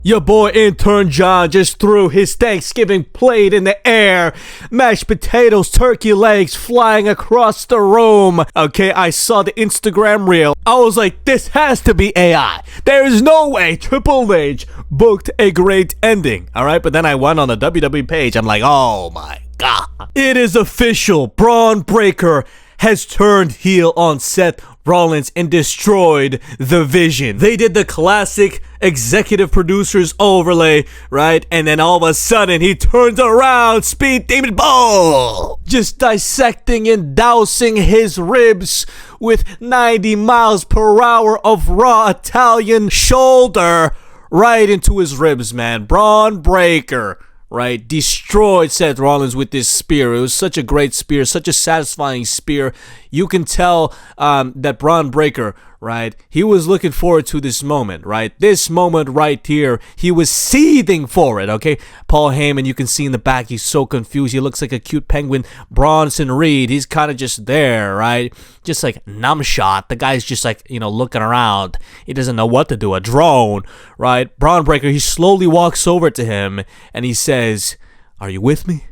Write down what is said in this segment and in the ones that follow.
Your boy Intern John just threw his Thanksgiving plate in the air. Mashed potatoes, turkey legs flying across the room. Okay, I saw the Instagram reel. I was like, this has to be AI. There is no way Triple H booked a great ending. Alright, but then I went on the WWE page. I'm like, oh my god. It is official. Braun Breaker has turned heel on Seth Rollins and destroyed the Vision. They did the classic executive producers overlay, right? And then all of a sudden he turns around, speed demon ball, just dissecting and dousing his ribs with 90 miles per hour of raw Italian shoulder right into his ribs, man. Braun Breaker, right, destroyed Seth Rollins with this spear. It was such a great spear, such a satisfying spear. You can tell that Braun Breaker, right, he was looking forward to this moment, right? This moment right here, he was seething for it, okay? Paul Heyman, you can see in the back, he's so confused. He looks like a cute penguin. Bronson Reed, he's kind of just there, right? Just like numb shot. The guy's just like, you know, looking around. He doesn't know what to do. A drone, right? Braun Breaker, he slowly walks over to him and he says, "Are you with me?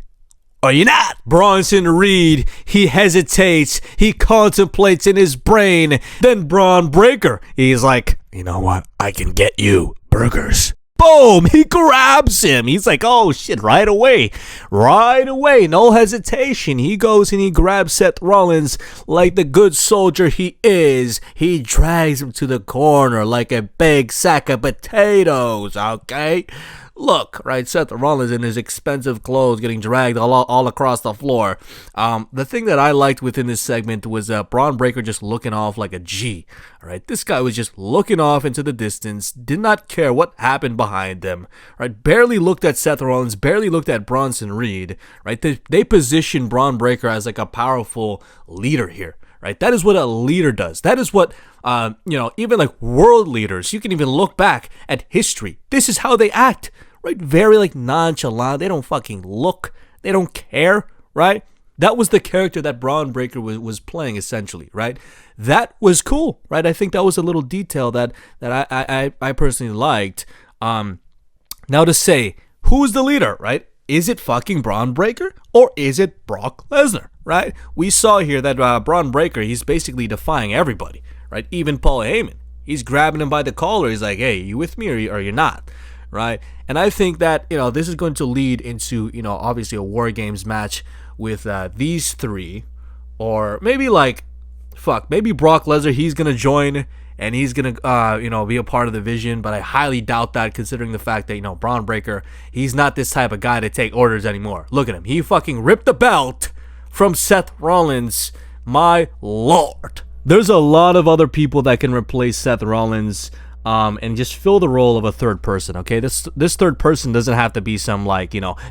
Are you not?" Bronson Reed, he hesitates, he contemplates in his brain. Then Braun Breaker, he's like, "You know what? I can get you burgers." Boom! He grabs him. He's like, oh shit, right away. Right away, no hesitation. He goes and he grabs Seth Rollins like the good soldier he is. He drags him to the corner like a big sack of potatoes, okay? Look, right, Seth Rollins in his expensive clothes getting dragged all across the floor. The thing that I liked within this segment was Braun Breaker just looking off like a G. All right, this guy was just looking off into the distance, did not care what happened behind them. Right, barely looked at Seth Rollins, barely looked at Bronson Reed. Right, they positioned Braun Breaker as like a powerful leader here. Right, that is what a leader does. That is what, even like world leaders, you can even look back at history. This is how they act. Right, very like nonchalant. They don't fucking look. They don't care. Right, that was the character that Braun Breaker was playing essentially. Right, that was cool. Right, I think that was a little detail that I personally liked. Now to say who's the leader, right? Is it fucking Braun Breaker or is it Brock Lesnar? Right, we saw here that Braun Breaker, he's basically defying everybody. Right, even Paul Heyman, he's grabbing him by the collar. He's like, "Hey, you with me or you're not?" Right, and I think that this is going to lead into obviously a War Games match with these three, or maybe maybe Brock Lesnar, he's gonna join and he's gonna be a part of the Vision, but I highly doubt that considering the fact that Braun Breaker, he's not this type of guy to take orders anymore. Look at him, he fucking ripped the belt from Seth Rollins, my lord. There's a lot of other people that can replace Seth Rollins. And just fill the role of a third person, okay? This third person doesn't have to be some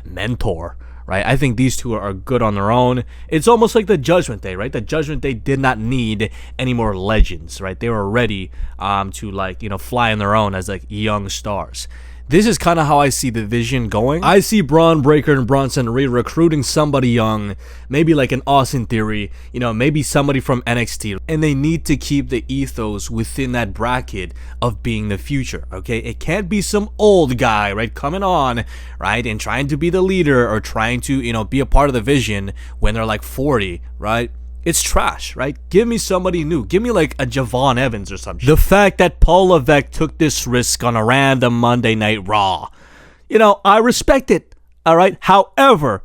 mentor, right? I think these two are good on their own. It's almost like the Judgment Day, right? The Judgment Day did not need any more legends, right? They were ready to fly on their own as young stars. This is kind of how I see the Vision going. I see Braun Breaker and Bronson Reed recruiting somebody young, maybe like an Austin Theory, maybe somebody from NXT. And they need to keep the ethos within that bracket of being the future, okay? It can't be some old guy, right, coming on, right, and trying to be the leader or trying to, be a part of the Vision when they're like 40, right? It's trash, right? Give me somebody new. Give me like a Javon Evans or something. The fact that Paul Levesque took this risk on a random Monday Night Raw, I respect it, all right? However,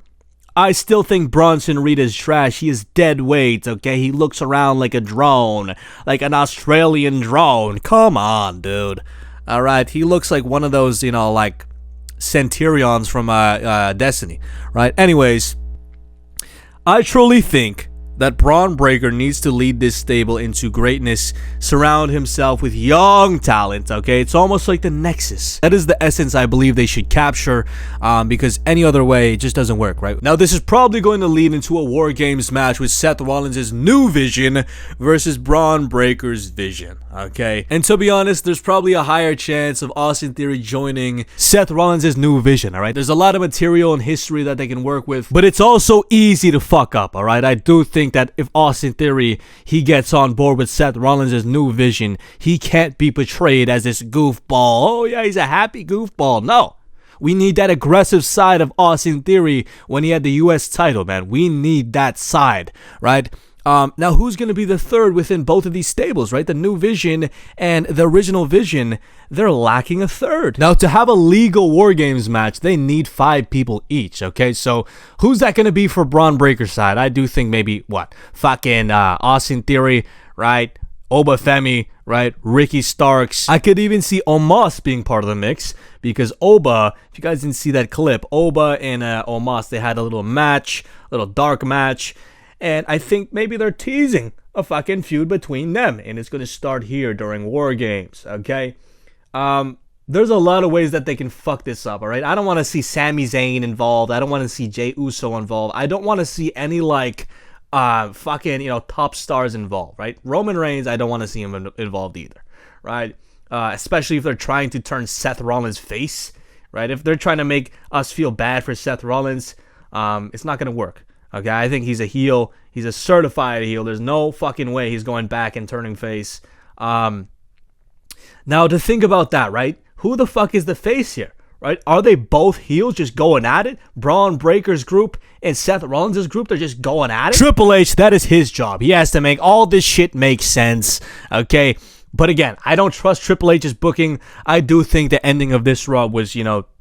I still think Bronson Reed is trash. He is dead weight, okay? He looks around like a drone, like an Australian drone. Come on, dude. All right? He looks like one of those, Centurions from Destiny, right? Anyways, I truly think that Braun Breaker needs to lead this stable into greatness, surround himself with young talent, okay? It's almost like the Nexus. That is the essence I believe they should capture, because any other way, it just doesn't work, right? Now, this is probably going to lead into a War Games match with Seth Rollins' new Vision versus Braun Breaker's Vision, okay? And to be honest, there's probably a higher chance of Austin Theory joining Seth Rollins' new Vision, all right? There's a lot of material and history that they can work with, but it's also easy to fuck up, all right? I do think think that if Austin Theory, he gets on board with Seth Rollins' new vision, he can't be portrayed as this goofball. Oh yeah, he's a happy goofball. No. We need that aggressive side of Austin Theory when he had the US title, man. We need that side, right? Now, who's going to be the third within both of these stables, right? The new vision and the original vision, they're lacking a third. Now, to have a legal War Games match, they need 5 people each, okay? So, who's that going to be for Braun Breaker's side? I do think maybe, fucking Austin Theory, right? Obafemi, right? Ricky Starks. I could even see Omos being part of the mix because Oba, if you guys didn't see that clip, Oba and Omos, they had a little match, a little dark match. And I think maybe they're teasing a fucking feud between them. And it's going to start here during War Games, okay? There's a lot of ways that they can fuck this up, all right? I don't want to see Sami Zayn involved. I don't want to see Jey Uso involved. I don't want to see any, top stars involved, right? Roman Reigns, I don't want to see him involved either, right? Especially if they're trying to turn Seth Rollins face, right? If they're trying to make us feel bad for Seth Rollins, it's not going to work. Okay, I think he's a heel. He's a certified heel. There's no fucking way he's going back and turning face. Now, to think about that, right? Who the fuck is the face here, right? Are they both heels just going at it? Braun Breaker's group and Seth Rollins' group, they're just going at it? Triple H, that is his job. He has to make all this shit make sense, okay? But again, I don't trust Triple H's booking. I do think the ending of this Raw was,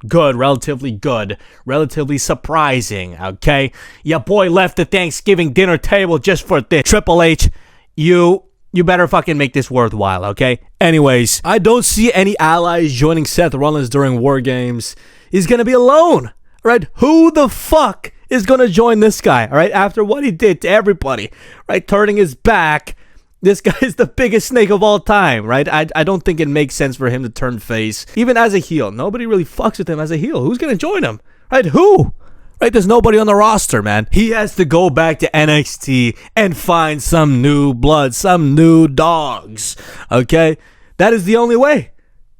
good, relatively surprising, okay? Your boy left the Thanksgiving dinner table just for this. Triple H, you better fucking make this worthwhile, okay? Anyways, I don't see any allies joining Seth Rollins during War Games. He's gonna be alone, right? Who the fuck is gonna join this guy, all right? After what he did to everybody, right? Turning his back. This guy is the biggest snake of all time, right? I don't think it makes sense for him to turn face, even as a heel. Nobody really fucks with him as a heel. Who's going to join him, right? Who? Right? There's nobody on the roster, man. He has to go back to NXT and find some new blood, some new dogs, okay? That is the only way,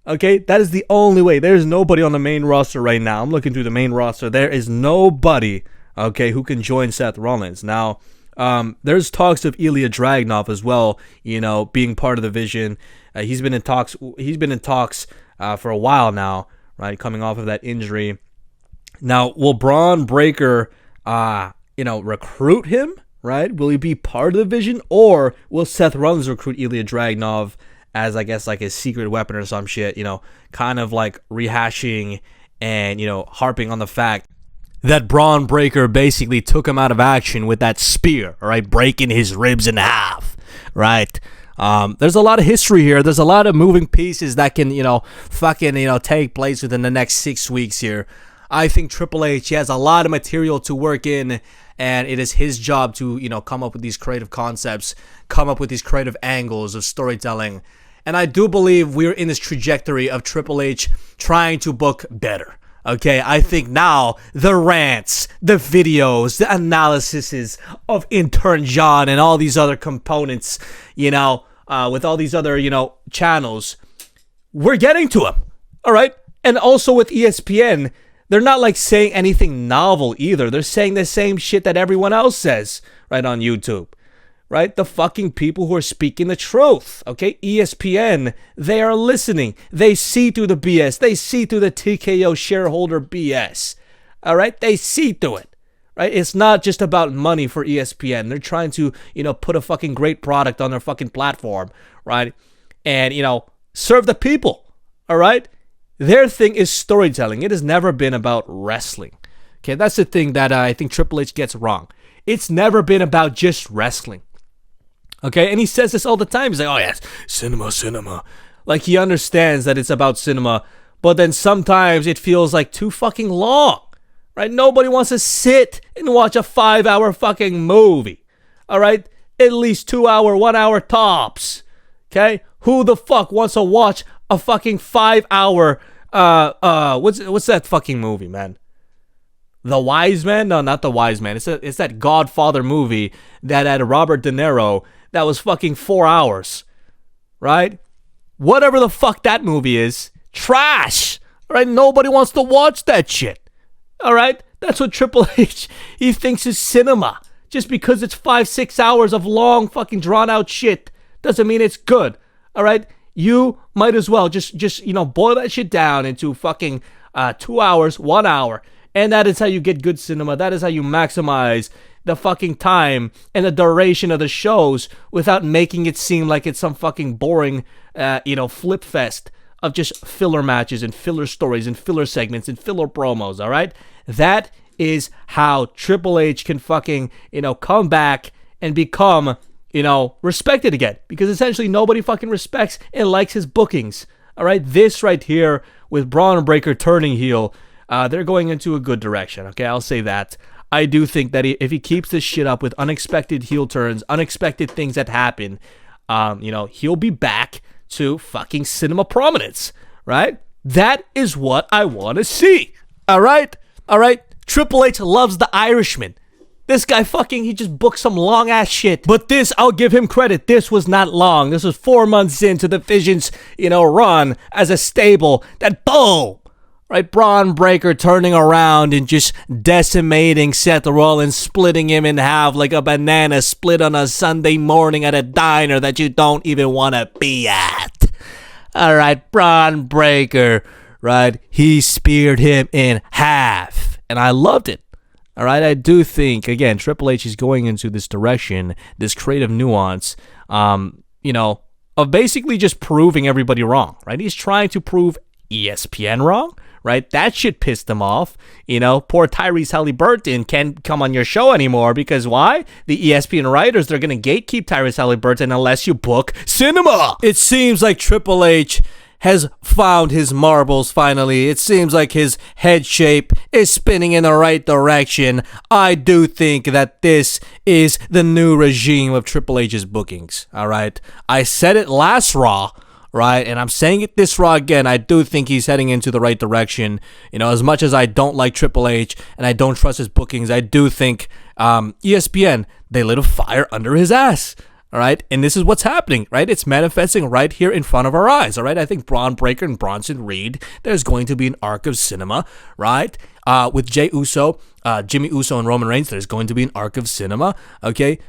okay? That is the only way. There's nobody on the main roster right now. I'm looking through the main roster. There is nobody, okay, who can join Seth Rollins. Now, there's talks of Ilya Dragunov as well, being part of the vision. He's been in talks for a while now, right? Coming off of that injury. Now, will Braun Breaker, recruit him, right? Will he be part of the vision, or will Seth Rollins recruit Ilya Dragunov as, I guess, like his secret weapon or some shit, kind of like rehashing and, harping on the fact that Braun Breaker basically took him out of action with that spear, right? Breaking his ribs in half, right? There's a lot of history here. There's a lot of moving pieces that can, take place within the next 6 weeks here. I think Triple H, he has a lot of material to work in, and it is his job to, come up with these creative concepts, come up with these creative angles of storytelling. And I do believe we're in this trajectory of Triple H trying to book better. Okay, I think now the rants, the videos, the analyses of Intern John and all these other components, with all these other, channels, we're getting to him, all right? And also with ESPN, they're not saying anything novel either. They're saying the same shit that everyone else says, right, on YouTube. Right? The fucking people who are speaking the truth. Okay? ESPN, they are listening. They see through the BS. They see through the TKO shareholder BS. All right? They see through it. Right? It's not just about money for ESPN. They're trying to, put a fucking great product on their fucking platform. Right? And, serve the people. All right? Their thing is storytelling. It has never been about wrestling. Okay? That's the thing that I think Triple H gets wrong. It's never been about just wrestling. Okay, and he says this all the time. He's like, oh yes, cinema. Like, he understands that it's about cinema, but then sometimes it feels like too fucking long, right? Nobody wants to sit and watch a 5-hour fucking movie, all right? At least 2 hour, 1 hour tops, okay? Who the fuck wants to watch a fucking 5-hour, what's that fucking movie, man? The Wise Man? No, not The Wise Man. It's that Godfather movie that had Robert De Niro that was fucking 4 hours, right? Whatever the fuck that movie is, trash, all right? Nobody wants to watch that shit, all right? That's what Triple H, he thinks is cinema. Just because it's 5-6 hours of long fucking drawn out shit doesn't mean it's good. All right, you might as well just boil that shit down into fucking 2 hours, 1 hour, and that is how you get good cinema. That is how you maximize the fucking time and the duration of the shows without making it seem like it's some fucking boring, flip fest of just filler matches and filler stories and filler segments and filler promos. All right, that is how Triple H can fucking, come back and become, respected again. Because essentially nobody fucking respects and likes his bookings. All right, this right here with Braun Breaker turning heel, they're going into a good direction. Okay, I'll say that. I do think that if he keeps this shit up with unexpected heel turns, unexpected things that happen, he'll be back to fucking cinema prominence, right? That is what I want to see. All right? Triple H loves the Irishman. This guy he just booked some long ass shit. But this, I'll give him credit. This was not long. This was 4 months into the Vision's, run as a stable. That boom! Right? Braun Breaker turning around and just decimating Seth Rollins, splitting him in half like a banana split on a Sunday morning at a diner that you don't even want to be at. All right, Braun Breaker, right? He speared him in half. And I loved it. All right, I do think, again, Triple H is going into this direction, this creative nuance, of basically just proving everybody wrong, right? He's trying to prove ESPN wrong, right? That shit pissed him off. Poor Tyrese Halliburton can't come on your show anymore because why? The ESPN writers, they're going to gatekeep Tyrese Halliburton unless you book cinema. It seems like Triple H has found his marbles finally. It seems like his head shape is spinning in the right direction. I do think that this is the new regime of Triple H's bookings, all right? I said it last Raw, right? And I'm saying it this Raw again. I do think he's heading into the right direction. As much as I don't like Triple H and I don't trust his bookings, I do think ESPN, they lit a fire under his ass. All right, and this is what's happening, right? It's manifesting right here in front of our eyes, all right? I think Braun Breaker and Bronson Reed, there's going to be an arc of cinema, right? With Jey Uso, Jimmy Uso, and Roman Reigns, there's going to be an arc of cinema, okay?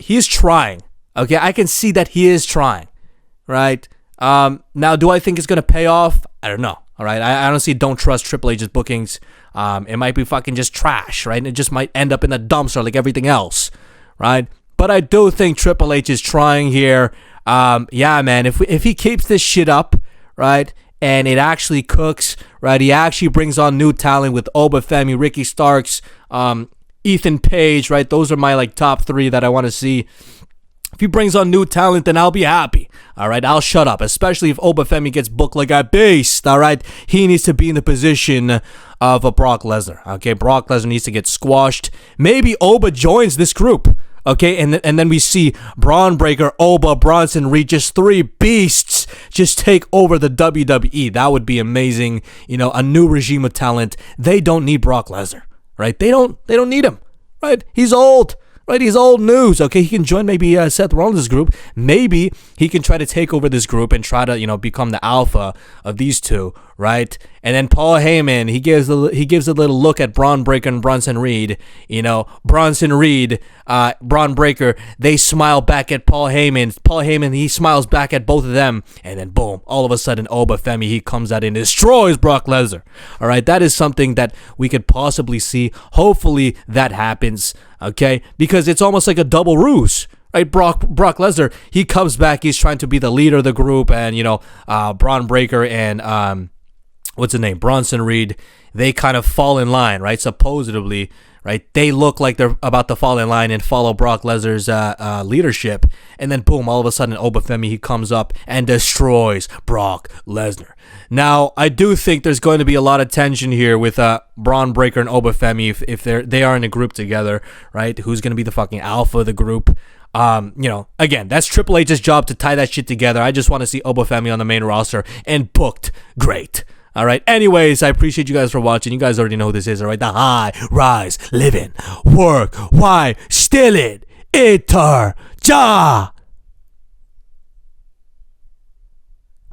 He is trying, okay? I can see that he is trying, right? Now, do I think it's going to pay off? I don't know, all right? I honestly don't trust Triple H's bookings. It might be fucking just trash, right? And it just might end up in the dumpster like everything else, right? But I do think Triple H is trying here. Yeah, man, if he keeps this shit up, right, and it actually cooks, right, he actually brings on new talent with Obafemi, Ricky Starks, Ethan Page, right, those are my, top 3 that I want to see. If he brings on new talent, then I'll be happy, all right? I'll shut up, especially if Obafemi gets booked like a beast, all right? He needs to be in the position of a Brock Lesnar, okay? Brock Lesnar needs to get squashed. Maybe Oba joins this group. Okay, and then we see Braun Breaker, Oba, Bronson Reed, just 3 beasts just take over the WWE. That would be amazing. A new regime of talent. They don't need Brock Lesnar, right? They don't need him, right? He's old. Right, he's old news. Okay, he can join maybe Seth Rollins' group. Maybe he can try to take over this group and try to become the alpha of these two, right? And then Paul Heyman, he gives a little look at Braun Breaker and Bronson Reed. Bronson Reed, Braun Breaker, they smile back at Paul Heyman. Paul Heyman, he smiles back at both of them, and then boom, all of a sudden Obafemi, he comes out and destroys Brock Lesnar. All right, that is something that we could possibly see. Hopefully that happens. Okay, because it's almost like a double ruse, right? Brock Lesnar, he comes back, he's trying to be the leader of the group, and Braun Breaker and what's his name, Bronson Reed, they kind of fall in line, right? Supposedly, right? They look like they're about to fall in line and follow Brock Lesnar's leadership, and then boom, all of a sudden Obafemi, he comes up and destroys Brock Lesnar. Now, I do think there's going to be a lot of tension here with Braun Breaker and Obafemi if they are in a group together, right? Who's going to be the fucking alpha of the group? Again, that's Triple H's job to tie that shit together. I just want to see Obafemi on the main roster and booked great. All right. Anyways, I appreciate you guys for watching. You guys already know who this is, all right? The high rise, living, work, why, still it, Intern,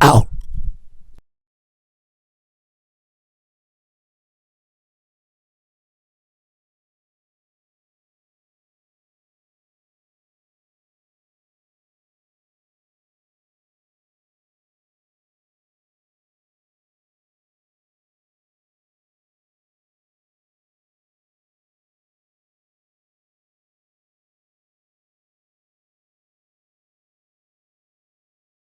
out.